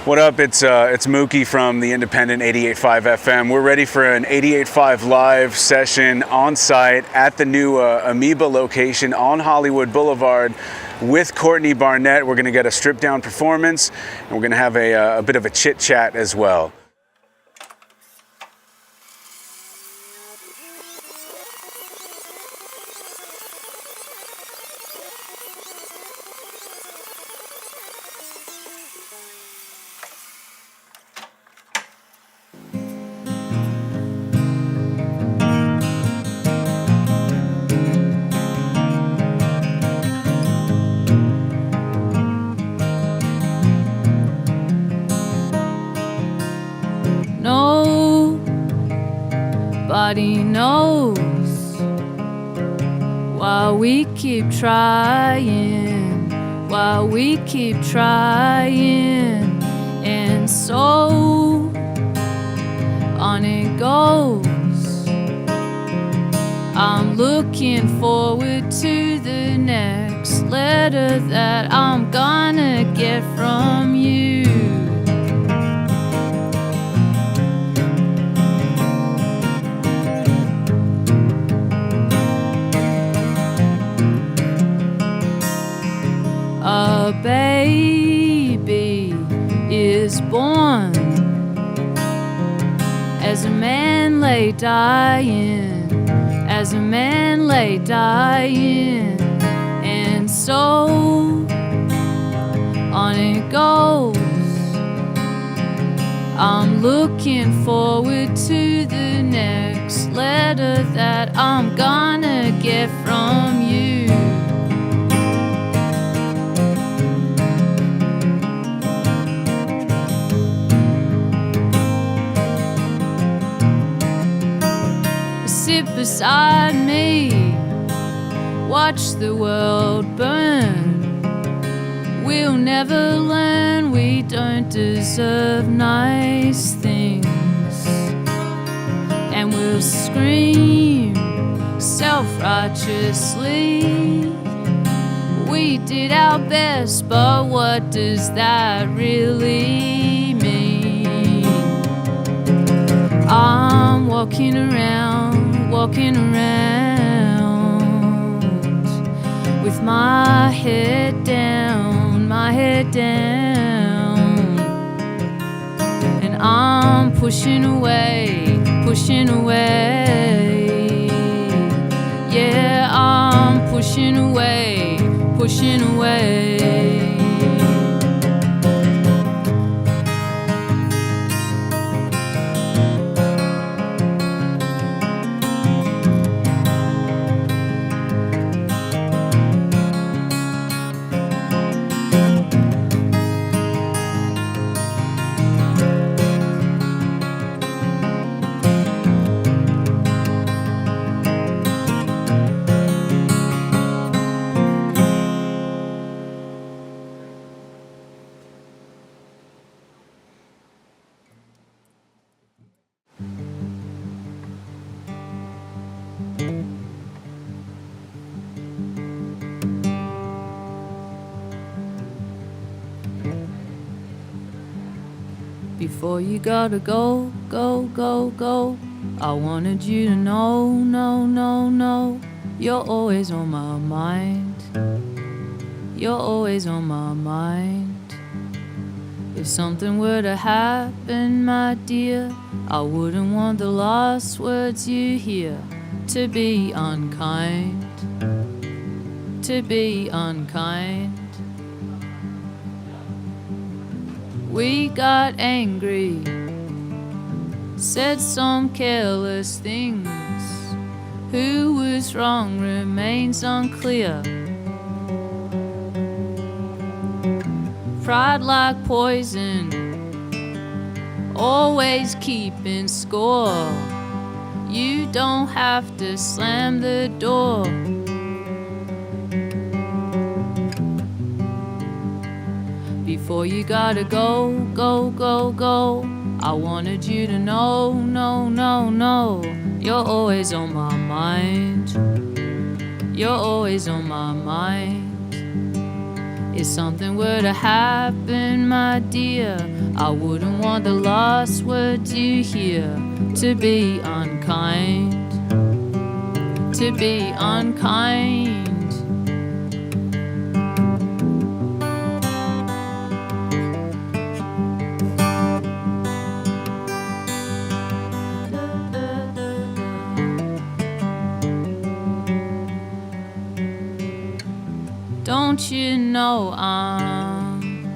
What up? It's Mookie from the Independent 88.5 FM. We're ready for an 88.5 live session on site at the new Amoeba location on Hollywood Boulevard with Courtney Barnett. We're going to get a stripped down performance, and we're going to have a bit of a chit chat as well. Nobody knows why we keep trying, why we keep trying, and so on it goes. I'm looking forward to the next letter that I'm gonna get from you. A baby is born as a man lay dying, as a man lay dying, and so on it goes. I'm looking forward to the next letter that I'm gonna get from you. Sit beside me, watch the world burn. We'll never learn we don't deserve nice things, and we'll scream self-righteously. We did our best, but what does that really mean? I'm walking around with my head down, and I'm pushing away, yeah, I'm pushing away. Before you gotta go, I wanted you to know, no, you're always on my mind. You're always on my mind. If something were to happen, my dear, I wouldn't want the last words you hear to be unkind, to be unkind. We got angry, said some careless things. Who was wrong remains unclear. Pride like poison, always keeping score. You don't have to slam the door. Before you gotta go, I wanted you to know, no, you're always on my mind. You're always on my mind. If something were to happen, my dear, I wouldn't want the last words you hear to be unkind, to be unkind. Don't you know I'm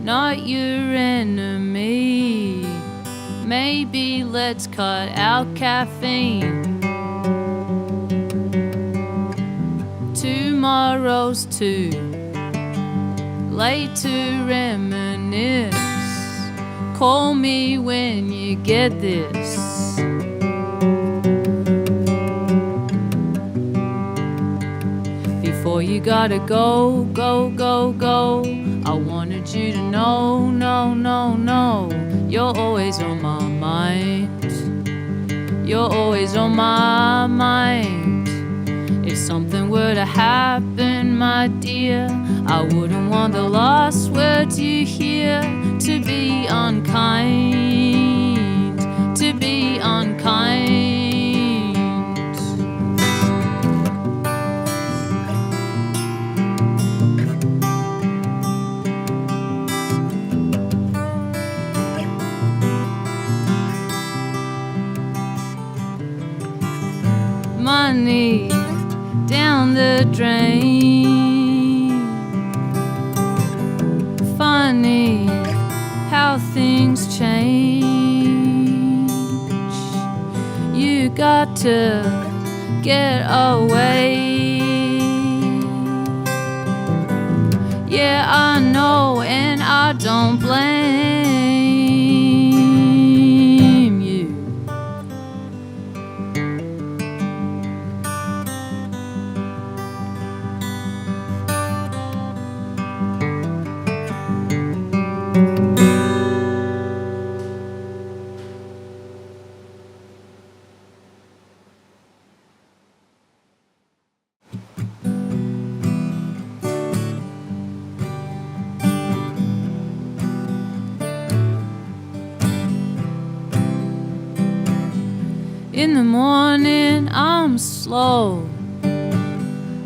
not your enemy? Maybe let's cut out caffeine. Tomorrow's too late to reminisce. Call me when you get this. Before you gotta go, go, go, go, I wanted you to know, no, no, no, you're always on my mind. You're always on my mind. If something were to happen, my dear, I wouldn't want the last words you hear to be unkind, to be unkind. Money down the drain. Funny how things change. You got to get away. Yeah, I know, and I don't blame you. In the morning, I'm slow.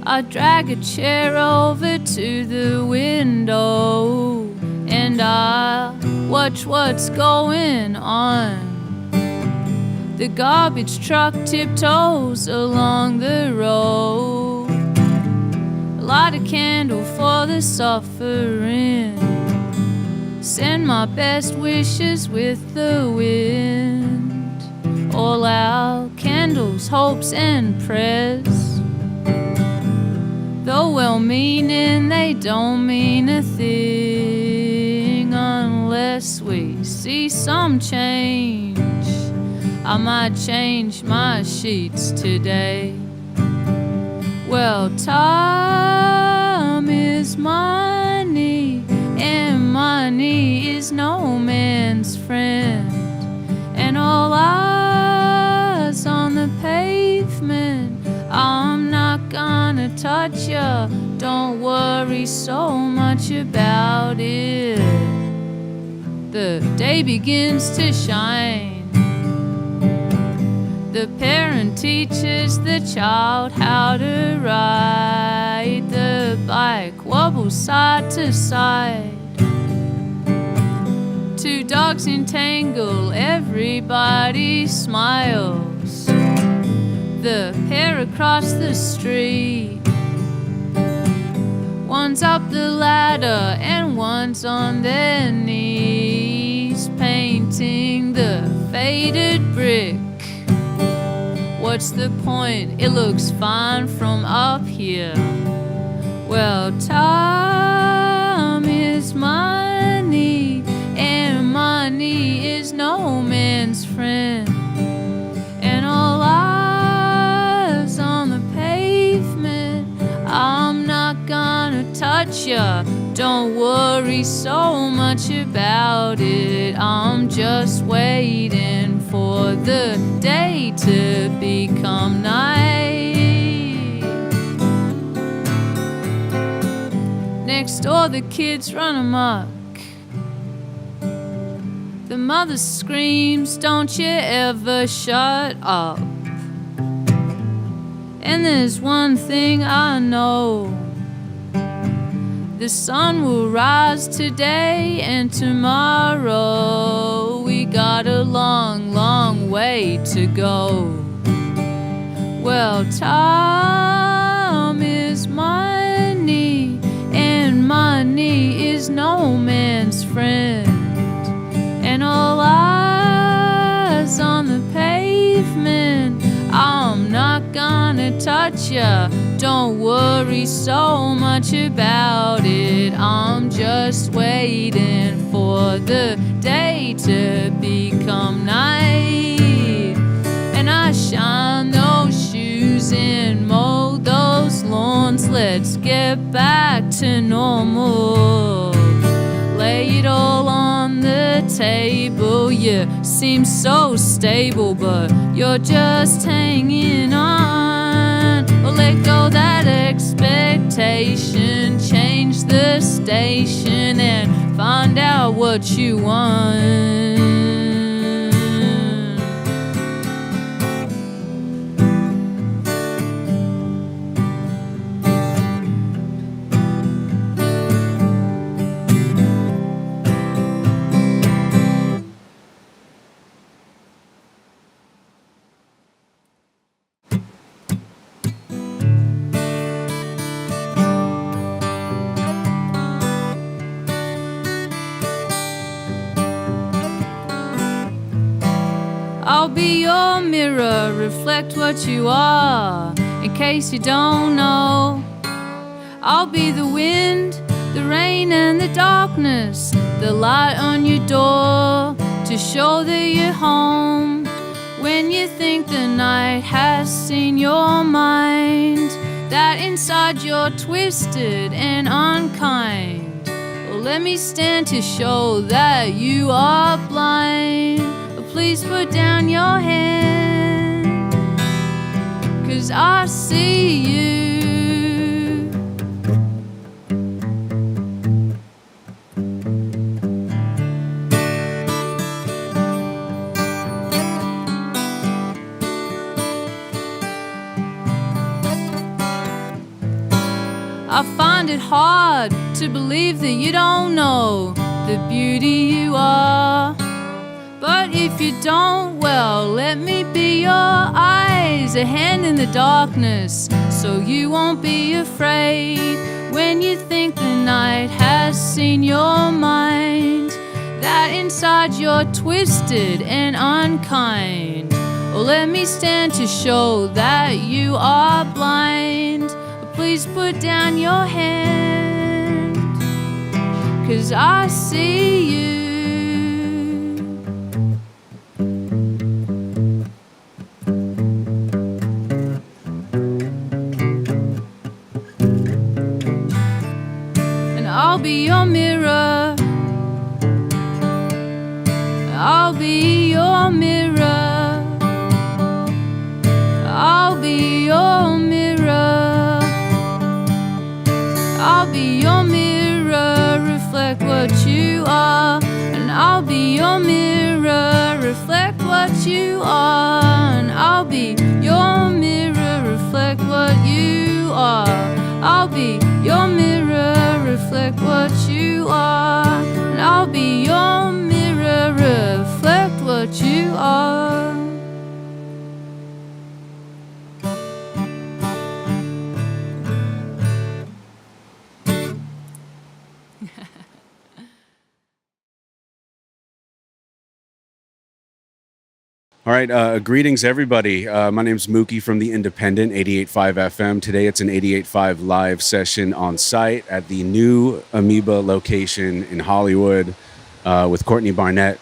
I drag a chair over to the window and I watch what's going on. The garbage truck tiptoes along the road. Light a candle for the suffering. Send my best wishes with the wind. All our candles, hopes and prayers, though well-meaning, they don't mean a thing unless we see some change. I might change my sheets today. Well, time is money, and money is no man's friend. And all eyes on the pavement, I'm not gonna touch ya. Don't worry so much about it. The day begins to shine. The parent teaches the child how to ride. The bike wobbles side to side. Two dogs entangle, everybody smiles. The pair across the street, one's up the ladder and one's on their knees, painting the faded brick. What's the point? It looks fine from up here. Well, time is money, and money is no man's friend. And all eyes on the pavement, I'm not gonna touch ya. Don't worry so much about it. I'm just waiting for the day to become night. next door, the kids run amok. The mother screams, don't you ever shut up. And there's one thing I know, the sun will rise today and tomorrow. We got a long, long way to go. Well, time is money, and money is no man's friend. And all eyes on the pavement, I'm not gonna touch ya. Don't worry so much about it. I'm just waiting for the day to become night. And I shine those shoes and mow those lawns. Let's get back to normal. Lay it all on the table. You seem so stable, but you're just hanging on. Well, let go that expectation. Change the station and find out what you want. I'll be your mirror, reflect what you are, in case you don't know. I'll be the wind, the rain and the darkness, the light on your door, to show that you're home. When you think the night has seen your mind, that inside you're twisted and unkind. Well, let me stand to show that you are blind. Please put down your hand, 'cause I see you. I find it hard to believe that you don't know the beauty you are. But if you don't, well, let me be your eyes, a hand in the darkness, so you won't be afraid. When you think the night has seen your mind, that inside you're twisted and unkind. Well, let me stand to show that you are blind. Please put down your hand, 'cause I see you. I'll be your mirror. I'll be your mirror. I'll be your mirror. I'll be your mirror, reflect what you are. And I'll be your mirror, reflect what you are. And I'll be your mirror, reflect what you are. I'll be your mirror, reflect what you are. And I'll be your mirror, reflect what you are. All right, greetings everybody. My name's Mookie from the Independent 88.5 FM. Today it's an 88.5 live session on site at the new Amoeba location in Hollywood with Courtney Barnett.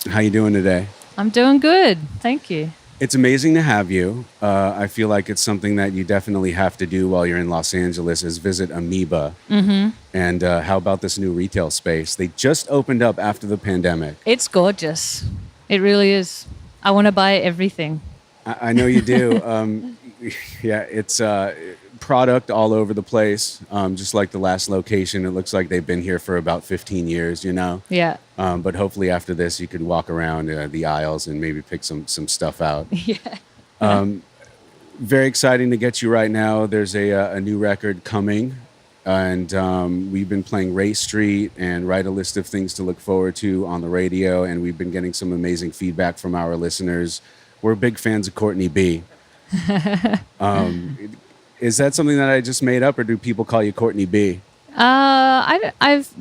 How you doing today? I'm doing good, thank you. It's amazing to have you. I feel like it's something that you definitely have to do while you're in Los Angeles is visit Amoeba. Mm-hmm. And how about this new retail space? They just opened up after the pandemic. It's gorgeous. It really is. I want to buy everything. I know you do. Yeah, it's product all over the place, just like the last location. It looks like they've been here for about 15 years, you know? Yeah. But hopefully after this, you could walk around the aisles and maybe pick some stuff out. Yeah. Very exciting to get you right now. There's a new record coming, and we've been playing Ray Street and Write a List of Things to Look Forward to on the radio, and we've been getting some amazing feedback from our listeners. We're big fans of Courtney B. Is that something that I just made up, or do people call you Courtney B? I've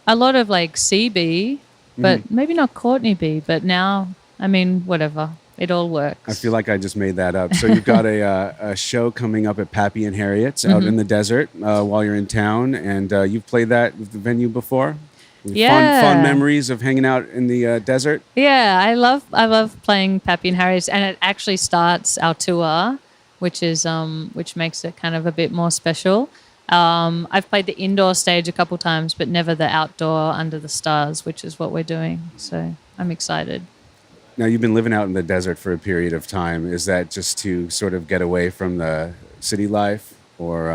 a lot of like CB, but maybe not Courtney B. But now, I mean, whatever. It all works. I feel like I just made that up. So you've got a show coming up at Pappy and Harriet's out in the desert while you're in town, and you've played that venue before? Yeah. Fun memories of hanging out in the desert? Yeah, I love playing Pappy and Harriet's, and it actually starts our tour, which makes it kind of a bit more special. I've played the indoor stage a couple times, but never the outdoor under the stars, which is what we're doing. So I'm excited. Now, you've been living out in the desert for a period of time. Is that just to sort of get away from the city life, or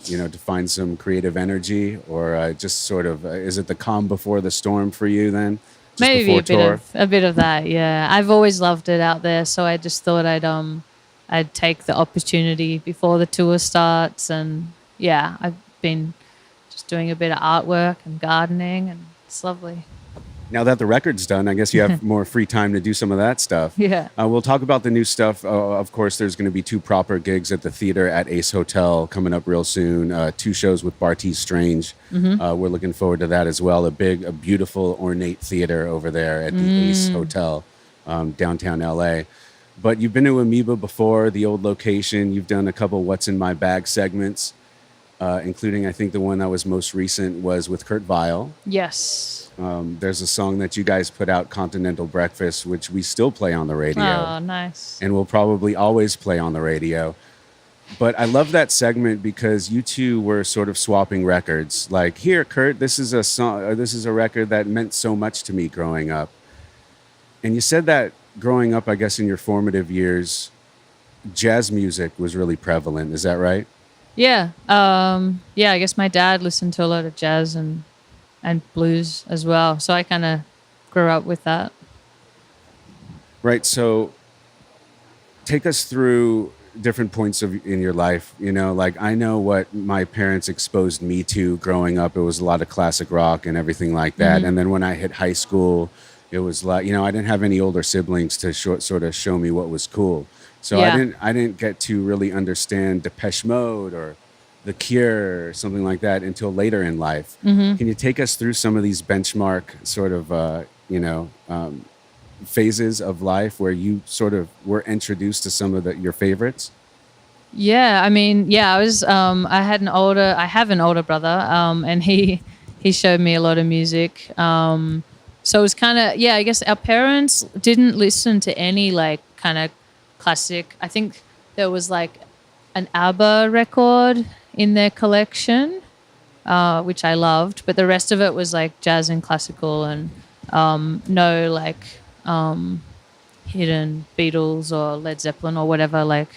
to find some creative energy, or just sort of is it the calm before the storm for you then? Just maybe a bit of that. Yeah, I've always loved it out there, so I just thought I'd take the opportunity before the tour starts, and yeah, I've been just doing a bit of artwork and gardening, and it's lovely. Now that the record's done, I guess you have more free time to do some of that stuff. Yeah. We'll talk about the new stuff. Of course, there's going to be 2 proper gigs at the theater at Ace Hotel coming up real soon. 2 shows with Barty Strange. We're looking forward to that as well. A beautiful, ornate theater over there at the Ace Hotel, downtown LA. But you've been to Amoeba before, the old location. You've done a couple What's in My Bag segments, including, I think the one that was most recent was with Kurt Vile. Yes. There's a song that you guys put out, Continental Breakfast, which we still play on the radio. Oh, nice. And we'll probably always play on the radio. But I love that segment because you two were sort of swapping records. Like, here, Kurt, this is a song. This is a record that meant so much to me growing up. And you said that growing up, I guess, in your formative years, jazz music was really prevalent. Is that right? Yeah. I guess my dad listened to a lot of jazz and blues as well. So I kind of grew up with that. Right. So take us through different points in your life. You know, like I know what my parents exposed me to growing up. It was a lot of classic rock and everything like that. And then when I hit high school, it was like, I didn't have any older siblings to sort of show me what was cool. So I didn't get to really understand Depeche Mode or The Cure or something like that until later in life. Can you take us through some of these benchmark sort of, phases of life where you sort of were introduced to some of your favorites? Yeah, I mean, I was, I have an older brother, and he showed me a lot of music. So it was kind of, I guess our parents didn't listen to any like kind of classic. I think there was like an ABBA record in their collection, which I loved, but the rest of it was like jazz and classical, and no like hidden Beatles or Led Zeppelin or whatever like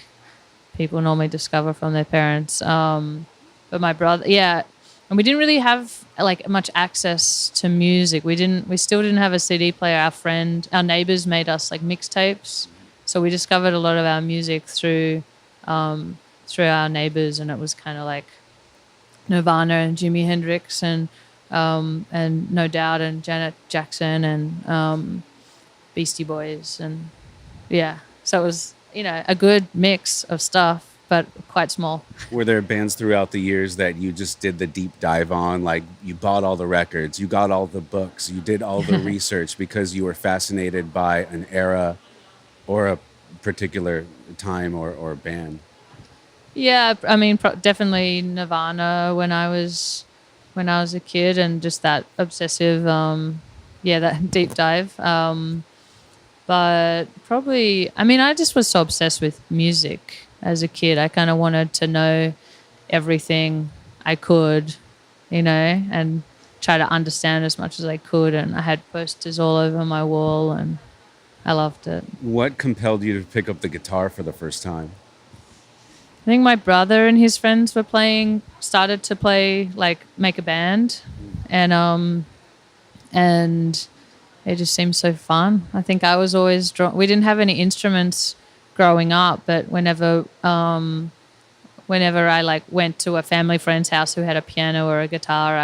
people normally discover from their parents. But my brother, and we didn't really have like much access to music. We still didn't have a CD player. Our neighbors made us like mixtapes, so we discovered a lot of our music through our neighbors, and it was kind of like Nirvana and Jimi Hendrix and No Doubt and Janet Jackson and Beastie Boys, and so it was a good mix of stuff, but quite small. Were there bands throughout the years that you just did the deep dive on? Like you bought all the records, you got all the books, you did all the research because you were fascinated by an era or a particular time or band? Yeah, I mean, definitely Nirvana when I was a kid, and just that obsessive, that deep dive. But probably, I mean, I just was so obsessed with music as a kid. I kind of wanted to know everything I could, and try to understand as much as I could. And I had posters all over my wall, and I loved it. What compelled you to pick up the guitar for the first time? I think my brother and his friends started to play, like make a band, and it just seemed so fun. I think I was always drawn. We didn't have any instruments growing up, but whenever I like went to a family friend's house who had a piano or a guitar,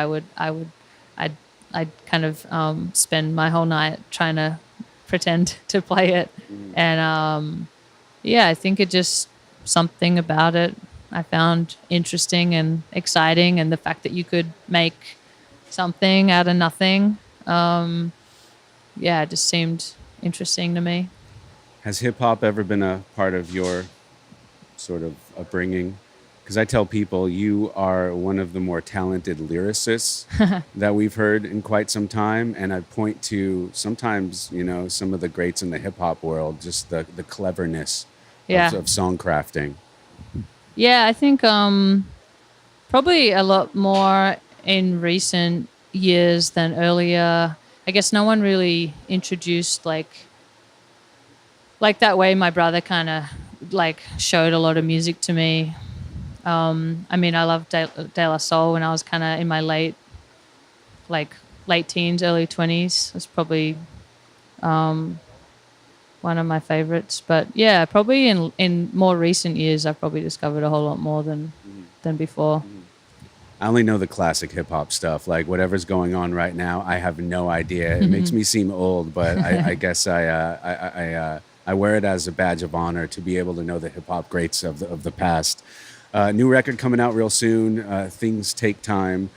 I'd kind of spend my whole night trying to pretend to play it, and I think it just something about it I found interesting and exciting, and the fact that you could make something out of nothing, it just seemed interesting to me. Has hip hop ever been a part of your sort of upbringing? Because I tell people you are one of the more talented lyricists that we've heard in quite some time. And I point to sometimes, some of the greats in the hip hop world, just the cleverness of song crafting. Yeah, I think probably a lot more in recent years than earlier. I guess no one really introduced like that way my brother kind of like showed a lot of music to me. I mean, I loved De La Soul when I was kind of in my late teens, early 20s. It's probably one of my favorites. But yeah, probably in more recent years, I've probably discovered a whole lot more than before. I only know the classic hip hop stuff, like whatever's going on right now. I have no idea. It makes me seem old, but I guess I wear it as a badge of honor to be able to know the hip hop greats of the past. New record coming out real soon. Things take time.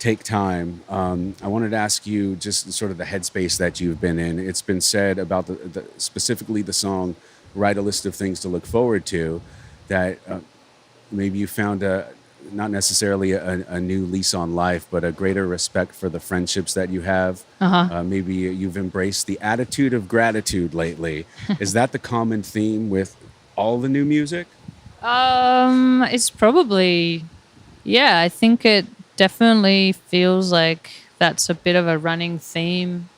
I wanted to ask you just sort of the headspace that you've been in. It's been said about specifically the song "Write a List of Things to Look Forward to," that maybe you found not necessarily a new lease on life, but a greater respect for the friendships that you have. Maybe you've embraced the attitude of gratitude lately. Is that the common theme with all the new music? It's probably, yeah, I think it definitely feels like that's a bit of a running theme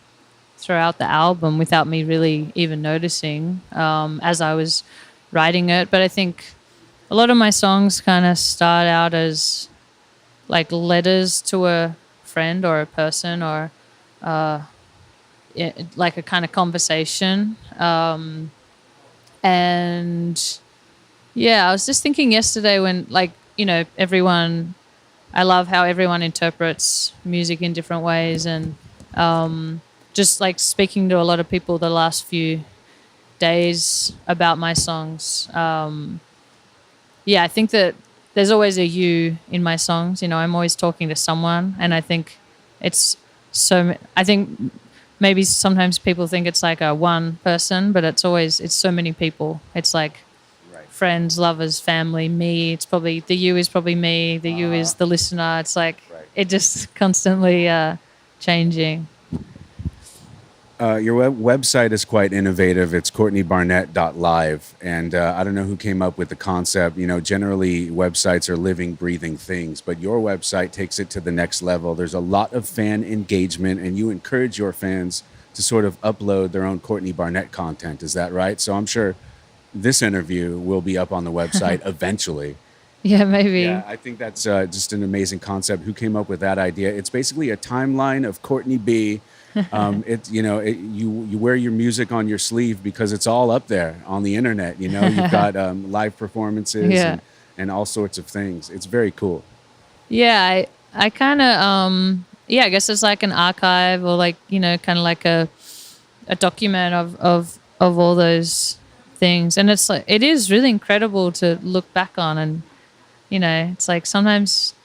throughout the album without me really even noticing as I was writing it. But I think a lot of my songs kind of start out as like letters to a friend or a person or like a kind of conversation. And yeah, I was just thinking yesterday when I love how everyone interprets music in different ways, and just like speaking to a lot of people the last few days about my songs. I think that there's always a you in my songs. I'm always talking to someone, and I think I think maybe sometimes people think it's like a one person, but it's so many people. It's like friends, lovers, family, me. It's probably the you is probably me. The you is the listener. It's like it just constantly changing. Your website is quite innovative. It's COURTNEYBARNETT.live. And I don't know who came up with the concept. Generally websites are living, breathing things, but your website takes it to the next level. There's a lot of fan engagement, and you encourage your fans to sort of upload their own Courtney Barnett content. Is that right? So I'm sure this interview will be up on the website eventually. Yeah, maybe. Yeah, I think that's just an amazing concept. Who came up with that idea? It's basically a timeline of Courtney B. You wear your music on your sleeve because it's all up there on the internet. You've got live performances and all sorts of things. It's very cool. Yeah, I kind of I guess it's like an archive or like kind of like a document of all those things, and it's like it is really incredible to look back on, and it's like sometimes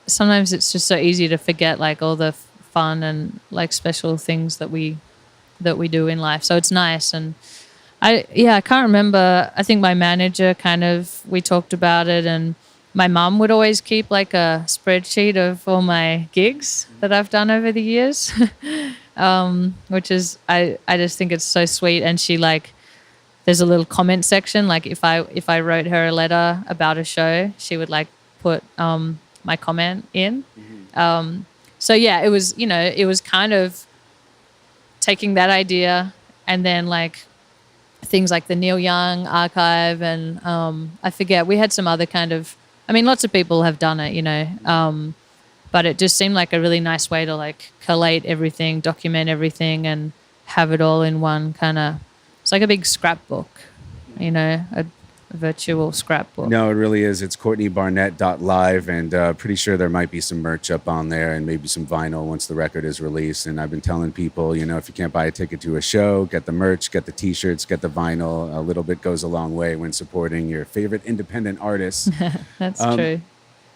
it's just so easy to forget like all the fun and like special things that we do in life. So it's nice. And I can't remember. I think my manager we talked about it, and my mum would always keep like a spreadsheet of all my gigs that I've done over the years, which is I just think it's so sweet. And she there's a little comment section. Like if I wrote her a letter about a show, she would like put my comment in. So yeah, it was kind of taking that idea and then like things like the Neil Young archive, and I forget, we had some other kind of, I mean, lots of people have done it, you know, but it just seemed like a really nice way to like collate everything, document everything, and have it all in one kind of, it's like a big scrapbook, you know, a virtual scrapbook. No, it really is. It's COURTNEYBARNETT.live, and pretty sure there might be some merch up on there and maybe some vinyl once the record is released. And I've been telling people, you know, if you can't buy a ticket to a show, get the merch, get the T-shirts, get the vinyl. A little bit goes a long way when supporting your favorite independent artists. That's true.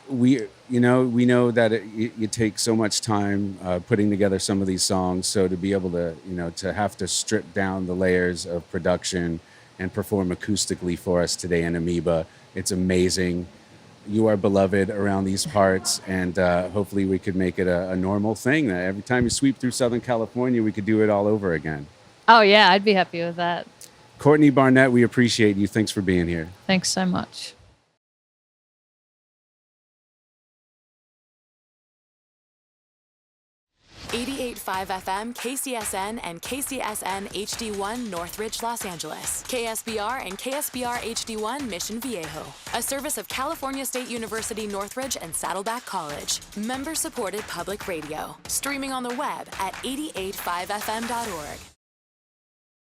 We know that you take so much time putting together some of these songs. So to be able to, you know, to have to strip down the layers of production and perform acoustically for us today in Amoeba, it's amazing. You are beloved around these parts, and hopefully we could make it a normal thing. That every time you sweep through Southern California, we could do it all over again. Oh yeah, I'd be happy with that. Courtney Barnett, we appreciate you. Thanks for being here. Thanks so much. 88.5 FM, KCSN, and KCSN HD1 Northridge, Los Angeles. KSBR and KSBR HD1 Mission Viejo. A service of California State University Northridge and Saddleback College. Member-supported public radio. Streaming on the web at 885fm.org.